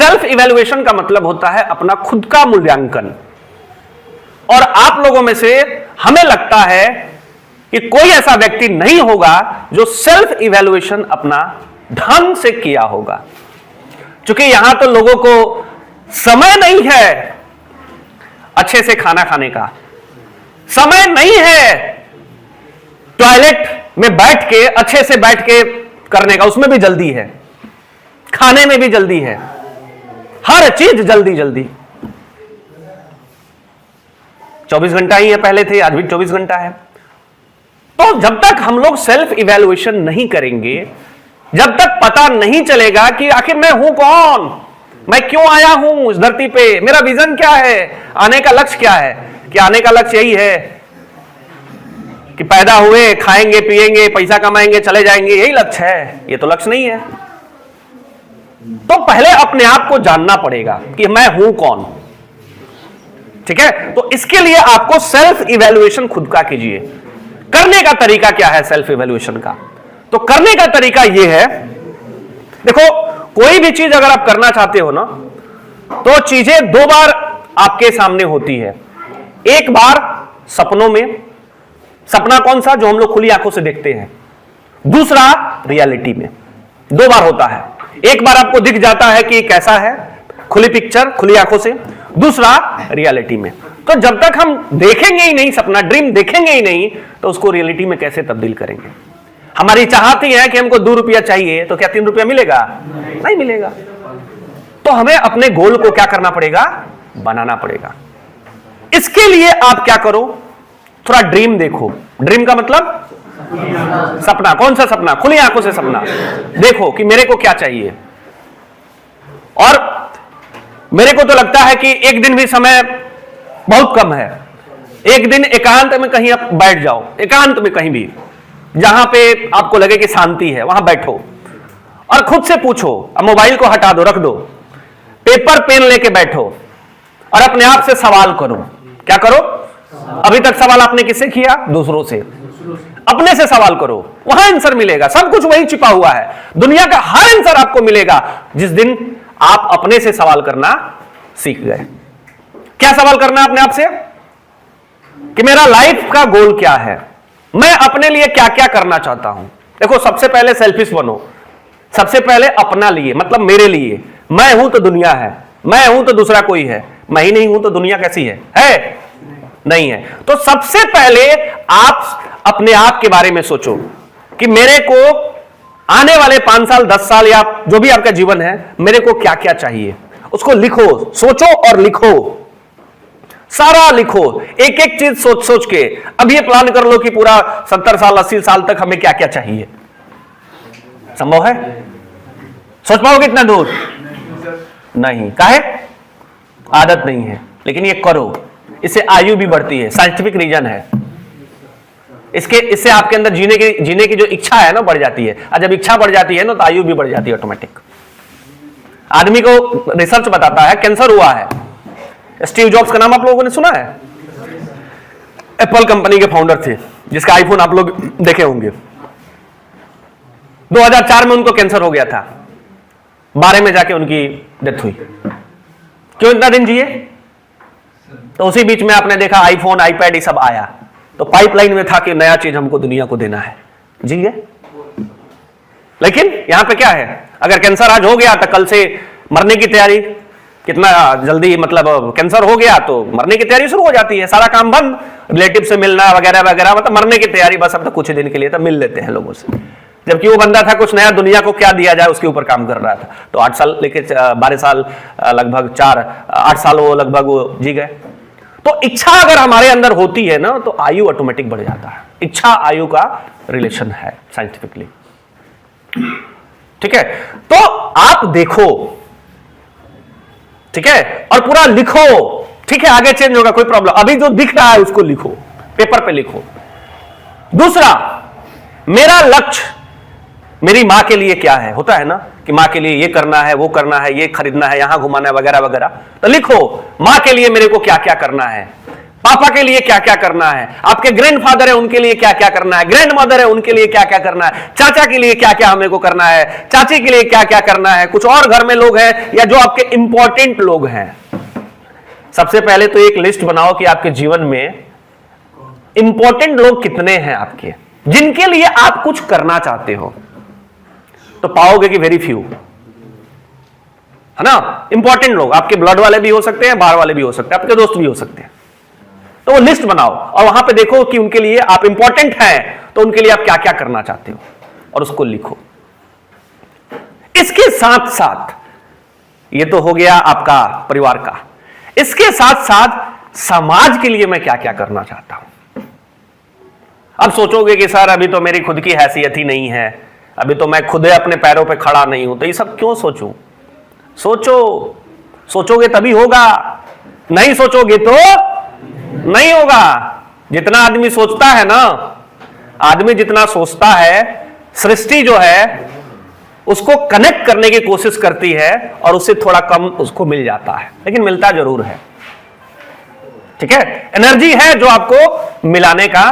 Self evaluation का मतलब होता है अपना खुद का मूल्यांकन। और आप लोगों में से हमें लगता है कि कोई ऐसा व्यक्ति नहीं होगा जो सेल्फ इवैल्यूएशन अपना ढंग से किया होगा। क्योंकि यहां तो लोगों को समय नहीं है अच्छे से खाना खाने का, समय नहीं है टॉयलेट में बैठ के अच्छे से बैठ के करने का, उसमें भी जल्दी है, खाने में भी जल्दी है, हर चीज जल्दी जल्दी। 24 घंटा ही है, पहले थे, आज भी 24 घंटा है। तो जब तक हम लोग सेल्फ इवैल्यूएशन नहीं करेंगे, जब तक पता नहीं चलेगा कि आखिर मैं हूं कौन, मैं क्यों आया हूं इस धरती पे, मेरा विजन क्या है, आने का लक्ष्य क्या है, कि आने का लक्ष्य यही है कि पैदा हुए, खाएंगे पिएंगे, पैसा कमाएंगे, चले जाएंगे, यही लक्ष्य है। ये तो लक्ष्य नहीं है। तो पहले अपने आप को जानना पड़ेगा कि मैं हूं कौन। ठीक है, तो इसके लिए आपको सेल्फ इवैल्यूएशन खुद का कीजिए। करने का तरीका क्या है सेल्फ इवैल्यूएशन का? तो करने का तरीका यह है, देखो कोई भी चीज अगर आप करना चाहते हो ना, तो चीजें दो बार आपके सामने होती है। एक बार सपनों में, सपना कौन सा? जो हम लोग खुली आंखों से देखते हैं। दूसरा रियलिटी में। दो बार होता है। एक बार आपको दिख जाता है कि कैसा है, खुली पिक्चर, खुली आंखों से। दूसरा रियलिटी में। तो जब तक हम देखेंगे ही नहीं सपना, ड्रीम देखेंगे ही नहीं, तो उसको रियलिटी में कैसे तब्दील करेंगे? हमारी चाहत ही है कि हमको 2 रुपया चाहिए, तो क्या 3 रुपया मिलेगा? नहीं मिलेगा। तो हमें अपने गोल को क्या करना पड़ेगा? बनाना पड़ेगा। इसके लिए आप क्या करो, थोड़ा ड्रीम देखो। ड्रीम का मतलब सपना। कौन सा सपना? खुली आंखों से सपना देखो कि मेरे को क्या चाहिए। और मेरे को तो लगता है कि एक दिन भी समय बहुत कम है। एक दिन एकांत में कहीं आप बैठ जाओ, एकांत में कहीं भी, जहां पे आपको लगे कि शांति है, वहां बैठो और खुद से पूछो। अब मोबाइल को हटा दो, रख दो, पेपर पेन लेके बैठो और अपने आप से सवाल करो। क्या करो? अभी तक सवाल आपने किससे किया? दूसरों से। अपने से सवाल करो, वहां आंसर मिलेगा। सब कुछ वहीं छिपा हुआ है। दुनिया का हर आंसर आपको मिलेगा जिस दिन आप अपने से सवाल करना सीख गए। क्या सवाल करना अपने आप से? कि मेरा लाइफ का गोल क्या है, मैं अपने लिए क्या क्या करना चाहता हूं। देखो, सबसे पहले सेल्फिश बनो। सबसे पहले अपना लिए, मतलब मेरे लिए। मैं हूं तो दुनिया है, मैं हूं तो दूसरा कोई है, मैं ही नहीं हूं तो दुनिया कैसी है? नहीं है। तो सबसे पहले आप अपने आप के बारे में सोचो कि मेरे को आने वाले 5 साल, 10 साल या जो भी आपका जीवन है, मेरे को क्या क्या चाहिए, उसको लिखो। सोचो और लिखो, सारा लिखो, एक एक चीज सोच सोच के। अब ये प्लान कर लो कि पूरा 70 साल 80 साल तक हमें क्या क्या चाहिए। संभव है? सोच पाओगे इतना दूर? नहीं। काहे? आदत नहीं है। लेकिन ये करो, इससे आयु भी बढ़ती है। साइंटिफिक रीजन है इससे आपके अंदर जीने की जो इच्छा है ना, बढ़ जाती है। और जब इच्छा बढ़ जाती है ना, तो आयु भी बढ़ जाती है ऑटोमेटिक। आदमी को रिसर्च बताता है, कैंसर हुआ है। स्टीव जॉब्स का नाम आप लोगों ने सुना है? एप्पल कंपनी के फाउंडर थे, जिसका आईफोन आप लोग देखे होंगे। 2004 में उनको कैंसर हो गया था। 12 में जाके उनकी डेथ हुई। क्यों इतना दिन जिए? तो उसी बीच में आपने देखा आईफोन, आईपैड, ये सब आया। तो पाइपलाइन में था कि नया चीज हमको दुनिया को देना है। जी गए। लेकिन यहां पे क्या है, अगर कैंसर आज हो गया तो कल से मरने की तैयारी। कितना जल्दी, मतलब कैंसर हो गया तो मरने की तैयारी शुरू हो जाती है। सारा काम बंद, रिलेटिव से मिलना वगैरह वगैरह, मतलब मरने की तैयारी बस। अब तो कुछ दिन के लिए तो मिल लेते हैं लोगों से। जबकि वो बंदा था कुछ नया, दुनिया को क्या दिया जाए उसके ऊपर काम कर रहा था। तो 8 साल लेके 12 साल, लगभग 8 साल वो लगभग वो जी गए। तो इच्छा अगर हमारे अंदर होती है ना, तो आयु ऑटोमेटिक बढ़ जाता है। इच्छा आयु का रिलेशन है साइंटिफिकली। ठीक है, तो आप देखो, ठीक है, और पूरा लिखो। ठीक है, आगे चेंज होगा, कोई प्रॉब्लम। अभी जो दिख रहा है उसको लिखो, पेपर पे लिखो। दूसरा, मेरा लक्ष्य मेरी मां के लिए क्या है? होता है ना कि मां के लिए ये करना है, वो करना है, ये खरीदना है, यहां घुमाना है, वगैरह वगैरह। तो लिखो, मां के लिए मेरे को क्या क्या करना है। पापा के लिए क्या क्या करना है, आपके ग्रैंडफादर है उनके लिए क्या क्या करना है, ग्रैंड मदर है उनके लिए क्या क्या करना है, चाचा के लिए क्या क्या हमें को करना है, चाची के लिए क्या क्या करना है, कुछ और घर में लोग हैं या जो आपके इंपॉर्टेंट लोग हैं। सबसे पहले तो एक लिस्ट बनाओ कि आपके जीवन में इंपॉर्टेंट लोग कितने हैं आपके, जिनके लिए आप कुछ करना चाहते हो। तो पाओगे कि वेरी फ्यू, है ना। इंपॉर्टेंट लोग आपके ब्लड वाले भी हो सकते हैं, बाहर वाले भी हो सकते हैं, आपके दोस्त भी हो सकते हैं। तो वो लिस्ट बनाओ और वहां पे देखो कि उनके लिए आप इंपॉर्टेंट हैं तो उनके लिए आप क्या क्या करना चाहते हो और उसको लिखो। इसके साथ साथ ये तो हो गया आपका परिवार का, इसके साथ साथ समाज के लिए मैं क्या क्या करना चाहता हूं। अब सोचोगे कि सर अभी तो मेरी खुद की हैसियत ही नहीं है, अभी तो मैं खुद अपने पैरों पे खड़ा नहीं हूं, तो ये सब क्यों सोचूं। सोचो, सोचोगे तभी होगा, नहीं सोचोगे तो नहीं होगा। जितना आदमी सोचता है ना, आदमी जितना सोचता है, सृष्टि जो है उसको कनेक्ट करने की कोशिश करती है और उससे थोड़ा कम उसको मिल जाता है, लेकिन मिलता जरूर है। ठीक है, एनर्जी है जो आपको मिलाने का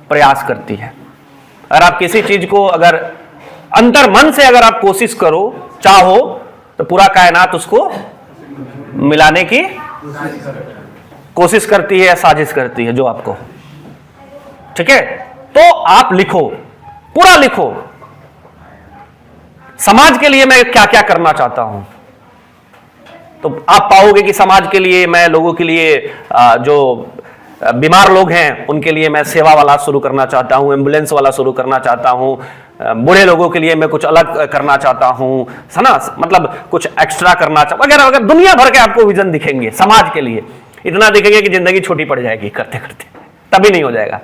प्रयास करती है। अगर आप किसी चीज को अगर अंतर मन से अगर आप कोशिश करो, चाहो, तो पूरा कायनात उसको मिलाने की कोशिश करती है या साजिश करती है जो आपको। ठीक है, तो आप लिखो, पूरा लिखो, समाज के लिए मैं क्या क्या करना चाहता हूं। तो आप पाओगे कि समाज के लिए मैं लोगों के लिए जो बीमार लोग हैं उनके लिए मैं सेवा वाला शुरू करना चाहता हूं, एम्बुलेंस वाला शुरू करना चाहता हूं, बूढ़े लोगों के लिए मैं कुछ अलग करना चाहता हूं, है ना, मतलब कुछ एक्स्ट्रा करना चाहता हूं। अगर दुनिया भर के आपको विजन दिखेंगे समाज के लिए, इतना दिखेंगे कि जिंदगी छोटी पड़ जाएगी करते करते, तभी नहीं हो जाएगा।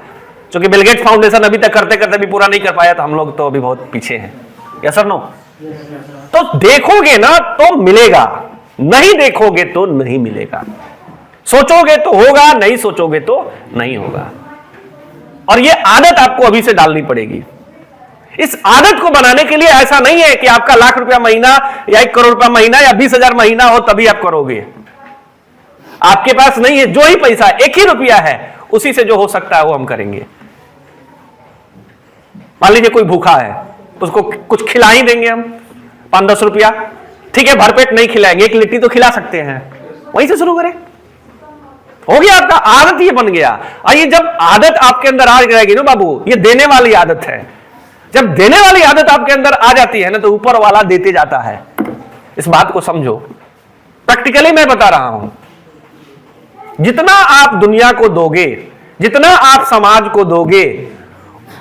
क्योंकि बिल गेट्स फाउंडेशन अभी तक करते करते भी पूरा नहीं कर पाया, तो हम लोग तो अभी बहुत पीछे हैं। यस और नो? तो देखोगे ना तो मिलेगा, नहीं देखोगे तो नहीं मिलेगा। सोचोगे तो होगा, नहीं सोचोगे तो नहीं होगा। और यह आदत आपको अभी से डालनी पड़ेगी। इस आदत को बनाने के लिए ऐसा नहीं है कि आपका ₹1,00,000 महीना या 1 करोड़ रुपया महीना या 20,000 महीना हो तभी आप करोगे। आपके पास नहीं है, जो ही पैसा 1 ही रुपया है उसी से जो हो सकता है वो हम करेंगे। मान लीजिए कोई भूखा है तो उसको कुछ खिला ही देंगे हम, 5-10 रुपया, ठीक है, भरपेट नहीं खिलाएंगे, 1 लिट्टी तो खिला सकते हैं, वहीं से शुरू करें। हो गया आपका, आदत ये बन गया। और ये जब आदत आपके अंदर आ जाएगी ना बाबू, ये देने वाली आदत है। जब देने वाली आदत आपके अंदर आ जाती है ना तो ऊपर वाला देते जाता है। इस बात को समझो, प्रैक्टिकली मैं बता रहा हूं। जितना आप दुनिया को दोगे, जितना आप समाज को दोगे,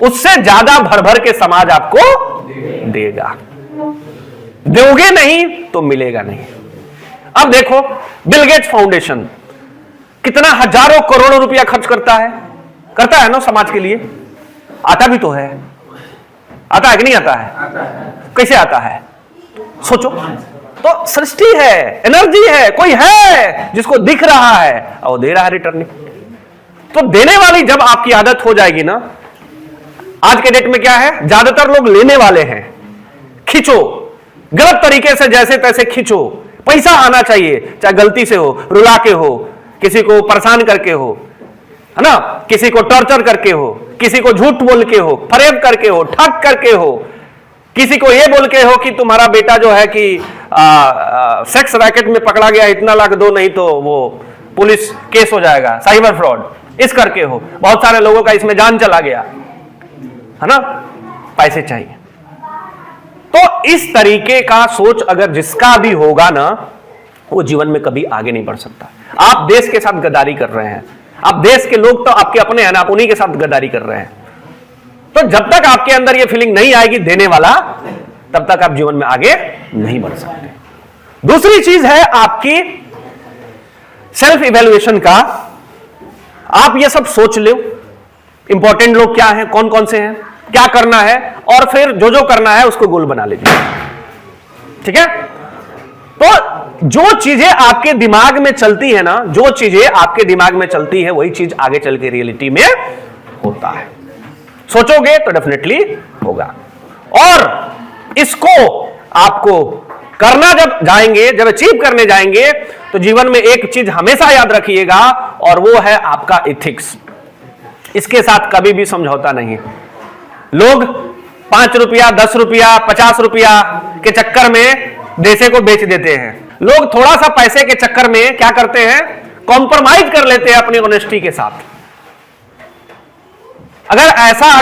उससे ज्यादा भर भर के समाज आपको देगा। दोगे नहीं तो मिलेगा नहीं। अब देखो, बिल गेट्स फाउंडेशन कितना हजारों करोड़ों रुपया खर्च करता है ना समाज के लिए। आता भी तो है, आता है कि नहीं आता है? कैसे आता है सोचो। तो सृष्टि है, एनर्जी है, कोई है जिसको दिख रहा है और वो दे रहा है रिटर्निंग। तो देने वाली जब आपकी आदत हो जाएगी ना, आज के डेट में क्या है, ज्यादातर लोग लेने वाले हैं। खींचो, गलत तरीके से जैसे तैसे खींचो, पैसा आना चाहिए, चाहे गलती से हो, रुला के हो, किसी को परेशान करके हो, है ना, किसी को टॉर्चर करके हो, किसी को झूठ बोल के हो, फरेब करके हो, ठग करके हो, किसी को यह बोल के हो कि तुम्हारा बेटा जो है कि सेक्स रैकेट में पकड़ा गया, इतना लाख दो नहीं तो वो पुलिस केस हो जाएगा, साइबर फ्रॉड, इस करके हो। बहुत सारे लोगों का इसमें जान चला गया, है ना, पैसे चाहिए। तो इस तरीके का सोच अगर जिसका भी होगा ना, वो जीवन में कभी आगे नहीं बढ़ सकता। आप देश के साथ गद्दारी कर रहे हैं, आप देश के लोग तो आपके अपने हैं ना, आप उन्हीं के साथ गद्दारी कर रहे हैं। तो जब तक आपके अंदर ये फीलिंग नहीं आएगी देने वाला, तब तक आप जीवन में आगे नहीं बढ़ सकते। दूसरी चीज है आपकी सेल्फ इवैल्यूएशन का। आप ये सब सोच लो, इंपॉर्टेंट लोग क्या हैं, कौन कौन से हैं, क्या करना है, और फिर जो जो करना है उसको गोल बना लीजिए। ठीक है, तो जो चीजें आपके दिमाग में चलती है ना, जो चीजें आपके दिमाग में चलती है वही चीज आगे चल के रियलिटी में होता है। सोचोगे तो डेफिनेटली होगा। और इसको आपको करना जब जाएंगे, जब अचीव करने जाएंगे, तो जीवन में एक चीज हमेशा याद रखिएगा, और वो है आपका एथिक्स। इसके साथ कभी भी समझौता नहीं। लोग 5 रुपया, 10 रुपया, 50 रुपया के चक्कर में देशे को बेच देते हैं। लोग थोड़ा सा पैसे के चक्कर में क्या करते हैं, कॉम्प्रोमाइज कर लेते हैं अपनी ऑनेस्टी के साथ। अगर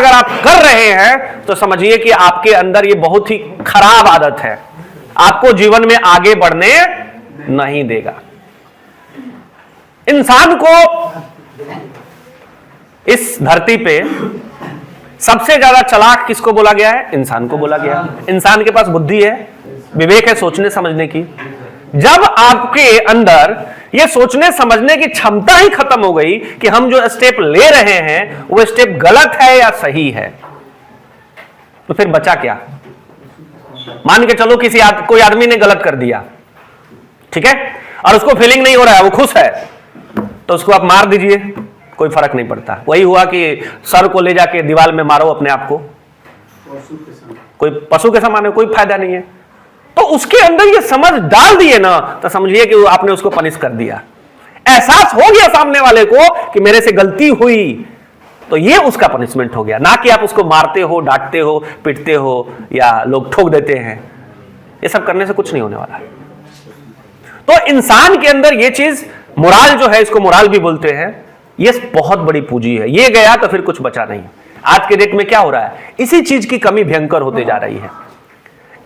आप कर रहे हैं तो समझिए कि आपके अंदर ये बहुत ही खराब आदत है, आपको जीवन में आगे बढ़ने नहीं देगा। इंसान को इस धरती पे सबसे ज्यादा चालाक किसको बोला गया है? इंसान को बोला गया है। इंसान के पास बुद्धि है, विवेक है सोचने समझने की। जब आपके अंदर ये सोचने समझने की क्षमता ही खत्म हो गई कि हम जो स्टेप ले रहे हैं वो स्टेप गलत है या सही है, तो फिर बचा क्या? मान के चलो कोई आदमी ने गलत कर दिया, ठीक है, और उसको फीलिंग नहीं हो रहा है, वो खुश है, तो उसको आप मार दीजिए, कोई फर्क नहीं पड़ता। वही हुआ कि सर को ले जाके दीवार में मारो अपने आप को, कोई पशु के समान है, कोई फायदा नहीं है। तो उसके अंदर ये समझ डाल दिए ना, तो समझिए कि आपने उसको पनिश कर दिया। एहसास हो गया सामने वाले को कि मेरे से गलती हुई, तो ये उसका पनिशमेंट हो गया, ना कि आप उसको मारते हो, डांटते हो, पीटते हो या लोग ठोक देते हैं। ये सब करने से कुछ नहीं होने वाला। तो इंसान के अंदर ये चीज मोराल जो है, इसको मोराल भी बोलते हैं, ये बहुत बड़ी पूंजी है। ये गया तो फिर कुछ बचा नहीं। आज के डेट में क्या हो रहा है, इसी चीज की कमी भयंकर होते जा रही है।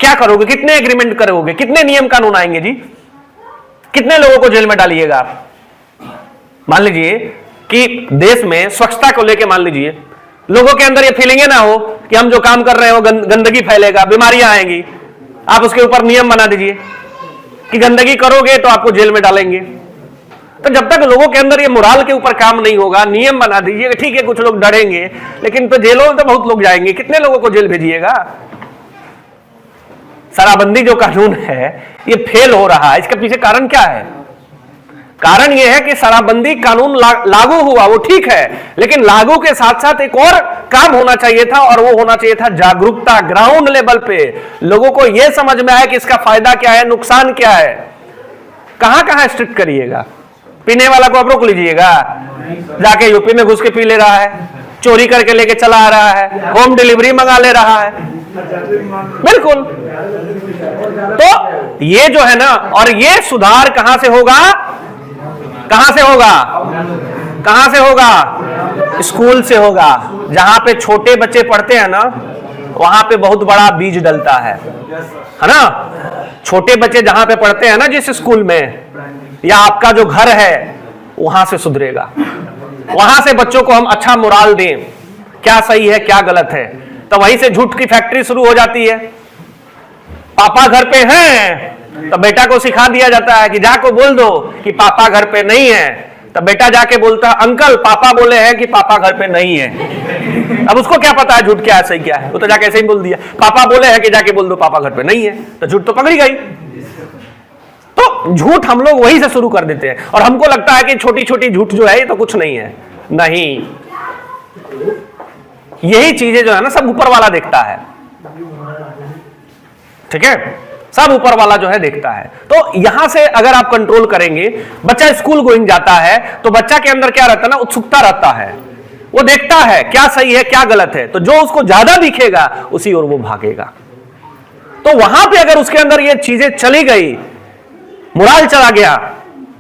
क्या करोगे, कितने एग्रीमेंट करोगे, कितने नियम कानून आएंगे जी, कितने लोगों को जेल में डालिएगा आप? मान लीजिए कि देश में स्वच्छता को लेकर मान लीजिए लोगों के अंदर ये फीलिंग ना हो कि हम जो काम कर रहे हैं वो गंदगी फैलेगा, बीमारियां आएंगी, आप उसके ऊपर नियम बना दीजिए कि गंदगी करोगे तो आपको जेल में डालेंगे। तो जब तक लोगों के अंदर ये मोराल के ऊपर काम नहीं होगा, नियम बना दीजिए, ठीक है कुछ लोग डरेंगे, लेकिन तो जेलों में तो बहुत लोग जाएंगे, कितने लोगों को जेल भेजिएगा? शराबबंदी जो कानून है ये फेल हो रहा है, इसके पीछे कारण क्या है? कारण यह है कि शराबबंदी कानून लागू हुआ, वो ठीक है, लेकिन लागू के साथ साथ एक और काम होना चाहिए था, और वो होना चाहिए था जागरूकता। ग्राउंड लेवल पे लोगों को यह समझ में आया कि इसका फायदा क्या है, नुकसान क्या है। कहां कहां स्ट्रिक्ट करिएगा? पीने वाला को आप रोक लीजिएगा, जाके यूपी में घुस के पी ले रहा है, चोरी करके लेके चला आ रहा है, होम डिलीवरी मंगा ले रहा है, बिल्कुल। तो ये जो है ना, और ये सुधार कहां से होगा? कहां से होगा? कहां से होगा? स्कूल से होगा। जहां पे छोटे बच्चे पढ़ते हैं ना, वहां पे बहुत बड़ा बीज डलता है ना। छोटे बच्चे जहां पे पढ़ते हैं ना, जिस स्कूल में, या आपका जो घर है, वहां से सुधरेगा। वहां से बच्चों को हम अच्छा मोराल दें, क्या सही है क्या गलत है। तो वहीं से झूठ की फैक्ट्री शुरू हो जाती है। पापा घर पे हैं तो बेटा को सिखा दिया जाता है कि जाको बोल दो कि पापा घर पे नहीं है। तो बेटा जाके बोलता अंकल पापा बोले हैं कि पापा घर पे नहीं है। अब उसको क्या पता है झूठ क्या है सही क्या है, वो तो जाके ऐसे ही बोल दिया, पापा बोले हैं कि जाके बोल दो पापा घर पे नहीं है, तो झूठ तो पकड़ी गई। तो झूठ हम लोग वहीं से शुरू कर देते हैं, और हमको लगता है कि छोटी छोटी झूठ जो है ये तो कुछ नहीं है। नहीं, यही चीजें जो है ना सब ऊपर वाला देखता है, ठीक है, सब ऊपर वाला जो है देखता है। तो यहां से अगर आप कंट्रोल करेंगे, बच्चा स्कूल गोइंग जाता है तो बच्चा के अंदर क्या रहता है ना, उत्सुकता रहता है, वो देखता है क्या सही है क्या गलत है, तो जो उसको ज्यादा दिखेगा उसी ओर वो भागेगा। तो वहां पे अगर उसके अंदर ये चीजें चली गई, मोराल चला गया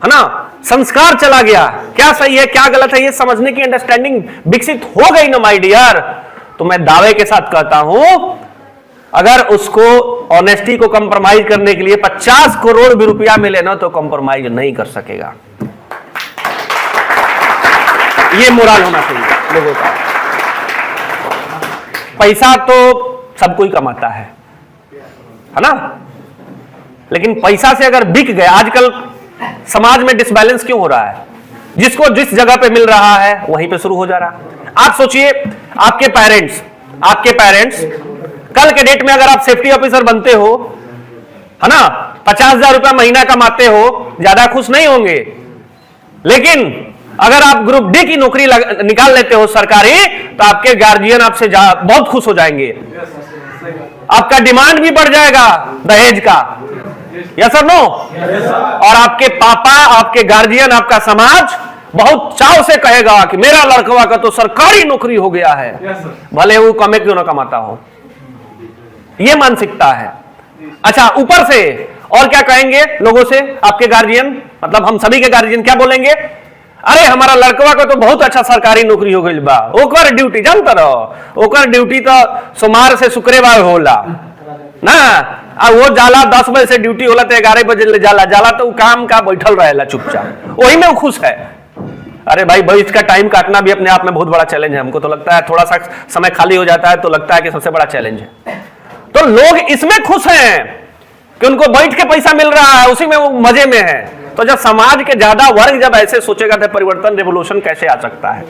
है ना, संस्कार चला गया, क्या सही है क्या गलत है ये समझने की अंडरस्टैंडिंग विकसित हो गई ना माय डियर, तो मैं दावे के साथ कहता हूं अगर उसको ऑनेस्टी को कंप्रोमाइज करने के लिए 50 करोड़ भी रुपया मिले ना तो कंप्रोमाइज नहीं कर सकेगा। ये मोरल होना चाहिए लोगों का। पैसा तो सब कोई कमाता है ना, लेकिन पैसा से अगर बिक गए, आजकल समाज में डिसबैलेंस क्यों हो रहा है? जिसको जिस जगह पे मिल रहा है वहीं पे शुरू हो जा रहा है। आप सोचिए आपके पेरेंट्स कल के डेट में अगर आप सेफ्टी ऑफिसर बनते हो है ना, 50,000 रुपया महीना कमाते हो, ज्यादा खुश नहीं होंगे। लेकिन अगर आप ग्रुप डी की नौकरी निकाल लेते हो सरकारी, तो आपके गार्जियन आपसे बहुत खुश हो जाएंगे, आपका डिमांड भी बढ़ जाएगा दहेज का, यस और नो? और आपके पापा, आपके गार्जियन, आपका समाज बहुत चाव से कहेगा कि मेरा लड़कवा का तो सरकारी नौकरी हो गया है, भले वो कमे क्यों ना कमाता हो। ये मानसिकता है। अच्छा, ऊपर से और क्या कहेंगे लोगों से आपके गार्जियन, मतलब हम सभी के गार्जियन क्या बोलेंगे? अरे हमारा लड़कवा का तो बहुत अच्छा सरकारी नौकरी हो गई बा, ओकर ड्यूटी जानता रहो, ओकर ड्यूटी तो सोमवार से शुक्रवार होला ना, अब वो जाला 10 बजे से ड्यूटी होला तो 11 बजे जाला तो काम का बैठल रहेला चुपचाप, वही में वो खुश है। अरे भाई इसका टाइम काटना भी अपने आप में बहुत बड़ा चैलेंज है। हमको तो लगता है थोड़ा सा समय खाली हो जाता है तो लगता है कि सबसे बड़ा चैलेंज है। तो लोग इसमें खुश हैं कि उनको बैठ के पैसा मिल रहा है, उसी में वो मजे में है। तो जब समाज के ज्यादा वर्ग जब ऐसे सोचेगा तो परिवर्तन, रेवोल्यूशन कैसे आ सकता है?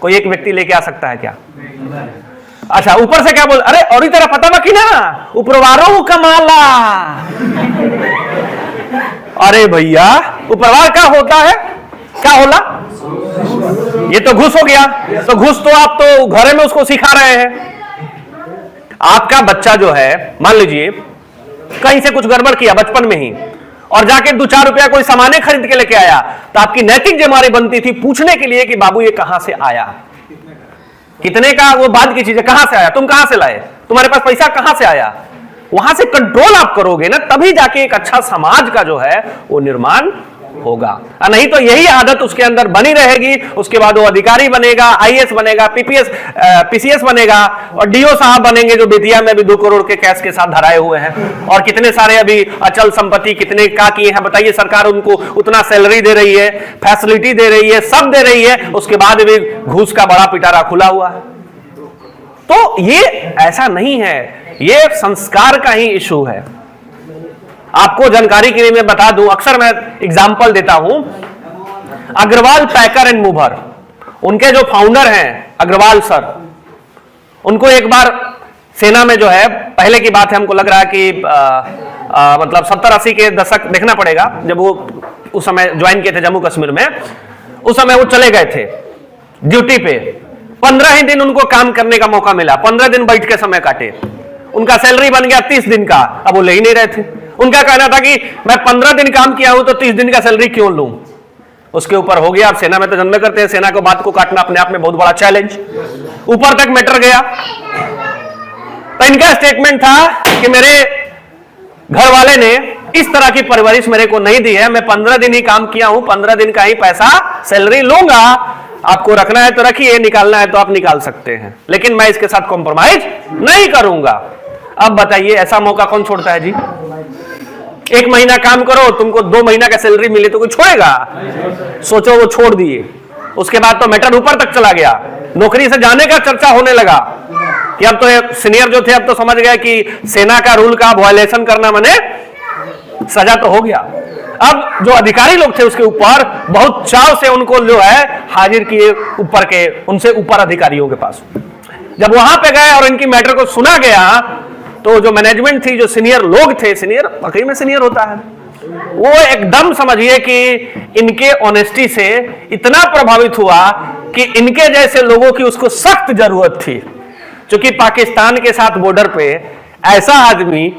कोई एक व्यक्ति लेके आ सकता है क्या? अच्छा, ऊपर से क्या बोल, अरे और तरह पता बा कि ना उपरवारों कमाला। अरे भैया उपरवार क्या होता है, क्या होला? ये तो घुस हो गया। तो घुस तो आप तो घर में उसको सिखा रहे हैं। आपका बच्चा जो है, मान लीजिए कहीं से कुछ गड़बड़ किया बचपन में ही और जाके 2-4 रुपया कोई सामान खरीद के लेके आया, तो आपकी नैतिक जिम्मेदारी बनती थी पूछने के लिए कि बाबू ये कहां से आया, कितने का, वो बाद की चीज है, कहां से आया, तुम कहां से लाए, तुम्हारे पास पैसा कहां से आया। वहां से कंट्रोल आप करोगे ना, तभी जाके एक अच्छा समाज का जो है वो निर्माण होगा। नहीं तो यही आदत उसके अंदर बनी रहेगी। उसके बाद वो अधिकारी बनेगा, आईएएस बनेगा, पीसीएस बनेगा और डीओ साहब बनेंगे, जो बेतिया में भी 2 करोड़ के कैश के साथ धराए हुए हैं। और कितने सारे अभी अचल संपत्ति कितने का किए हैं बताइए। सरकार उनको उतना सैलरी दे रही है, फैसिलिटी दे रही है, सब दे रही है, उसके बाद भी घूस का बड़ा पिटारा खुला हुआ है। तो ये ऐसा नहीं है, ये संस्कार का ही इशू है। आपको जानकारी के लिए मैं बता दूं, अक्सर मैं एग्जाम्पल देता हूं, अग्रवाल पैकर एंड मूवर, उनके जो फाउंडर हैं अग्रवाल सर, उनको एक बार सेना में जो है, पहले की बात है, हमको लग रहा है कि मतलब 70-80 के दशक देखना पड़ेगा, जब वो उस समय ज्वाइन किए थे जम्मू कश्मीर में, उस समय वो चले गए थे ड्यूटी पे। 15 ही दिन उनको काम करने का मौका मिला, 15 दिन बैठ के समय काटे, उनका सैलरी बन गया 30 दिन का। अब वो ले ही नहीं रहे थे। उनका कहना था कि मैं 15 दिन काम किया हूं तो 30 दिन का सैलरी क्यों लूं। उसके ऊपर हो गया। आप सेना में तो जन्म करते हैं, सेना को बात को काटना अपने आप में बहुत बड़ा चैलेंज, ऊपर तक मैटर गया। तो इनका स्टेटमेंट था कि मेरे घर वाले ने इस तरह की परवरिश मेरे को नहीं दी है, मैं 15 दिन ही काम किया हूं, 15 दिन का ही पैसा सैलरी लूंगा, आपको रखना है तो रखिए, निकालना है तो आप निकाल सकते हैं, लेकिन मैं इसके साथ कॉम्प्रोमाइज नहीं करूंगा। अब बताइए ऐसा मौका कौन छोड़ता है जी? 1 महीना काम करो, तुमको 2 महीना का सैलरी मिले तो कोई छोड़ेगा? सोचो वो छोड़ दिए। उसके बाद तो मैटर ऊपर तक चला गया, नौकरी से जाने का चर्चा होने लगा कि अब तो सीनियर जो थे अब तो समझ गए कि सेना का रूल का वायलेशन करना माने सजा तो हो गया। अब जो अधिकारी लोग थे उसके ऊपर बहुत चाव से उनको जो है हाजिर किए ऊपर के, उनसे ऊपर अधिकारियों के पास। जब वहां पे गए और इनकी मैटर को सुना गया तो जो मैनेजमेंट थी, जो सीनियर लोग थे, सीनियर वाकई में सीनियर होता है, वो एकदम समझिए कि इनके ऑनेस्टी से इतना प्रभावित हुआ कि इनके जैसे लोगों की उसको सख्त जरूरत थी। क्योंकि पाकिस्तान के साथ बॉर्डर पे ऐसा आदमी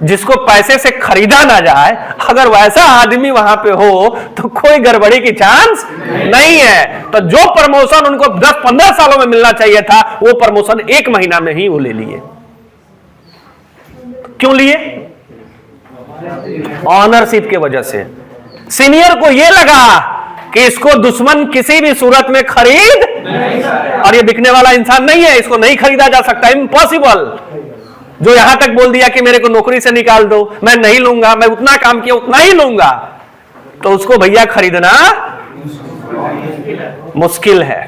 जिसको पैसे से खरीदा ना जाए, अगर वैसा आदमी वहां पे हो तो कोई गड़बड़ी की चांस नहीं है। तो जो प्रमोशन उनको 10-15 सालों में मिलना चाहिए था, वो प्रमोशन 1 महीना में ही वो ले लिए। क्यों लिए? ऑनरशिप की वजह से। सीनियर को यह लगा कि इसको दुश्मन किसी भी सूरत में खरीद, और ये बिकने वाला इंसान नहीं है, इसको नहीं खरीदा जा सकता, इम्पॉसिबल। जो यहां तक बोल दिया कि मेरे को नौकरी से निकाल दो, मैं नहीं लूंगा, मैं उतना काम किया उतना ही लूंगा, तो उसको भैया खरीदना मुश्किल है,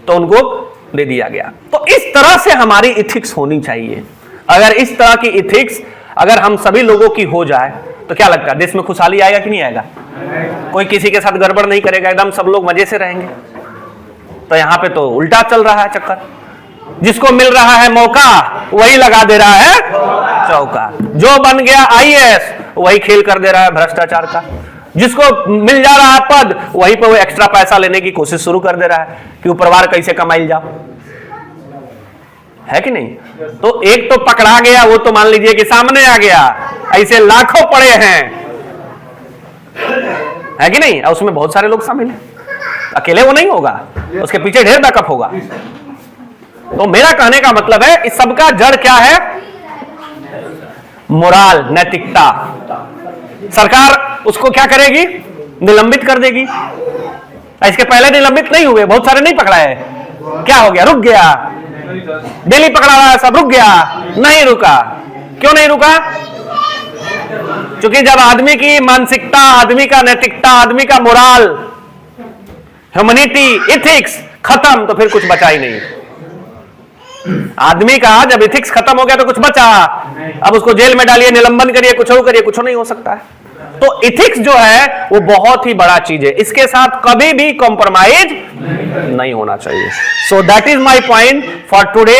तो उनको दे दिया गया। तो इस तरह से हमारी इथिक्स होनी चाहिए। अगर इस तरह की इथिक्स अगर हम सभी लोगों की हो जाए तो क्या लगता है देश में खुशहाली आएगा कि नहीं आएगा? कोई किसी के साथ गड़बड़ नहीं करेगा, एकदम सब लोग मजे से रहेंगे। तो यहां पे तो उल्टा चल रहा है चक्कर, जिसको मिल रहा है मौका वही लगा दे रहा है चौका, जो बन गया आईएएस वही खेल कर दे रहा है भ्रष्टाचार का, जिसको मिल जा रहा है पद वहीं पे वो एक्स्ट्रा पैसा लेने की कोशिश शुरू कर दे रहा है कि ऊपरवार कैसे कमाई जाओ। है कि नहीं? तो एक तो पकड़ा गया, वो तो मान लीजिए कि सामने आ गया, ऐसे लाखों पड़े हैं, है कि नहीं? और उसमें बहुत सारे लोग शामिल हैं, अकेले वो नहीं होगा, उसके पीछे ढेर बैकअप होगा। तो मेरा कहने का मतलब है इस सबका जड़ क्या है? मोराल, नैतिकता। सरकार उसको क्या करेगी? निलंबित कर देगी। इसके पहले निलंबित नहीं हुए, बहुत सारे नहीं पकड़ाए, क्या हो गया? रुक गया। दिल्ली पकड़ा हुआ है, सब रुक गया, नहीं रुका। क्यों नहीं रुका? क्योंकि जब आदमी की मानसिकता, आदमी का नैतिकता, आदमी का मोराल, ह्यूमैनिटी, एथिक्स खत्म, तो फिर कुछ बचा ही नहीं। आदमी का जब एथिक्स खत्म हो गया तो कुछ बचा? अब उसको जेल में डालिए, निलंबन करिए, कुछ और करिए, कुछ नहीं हो सकता है। तो एथिक्स जो है वो बहुत ही बड़ा चीज है, इसके साथ कभी भी कॉम्प्रोमाइज नहीं होना चाहिए। So that is my point for today.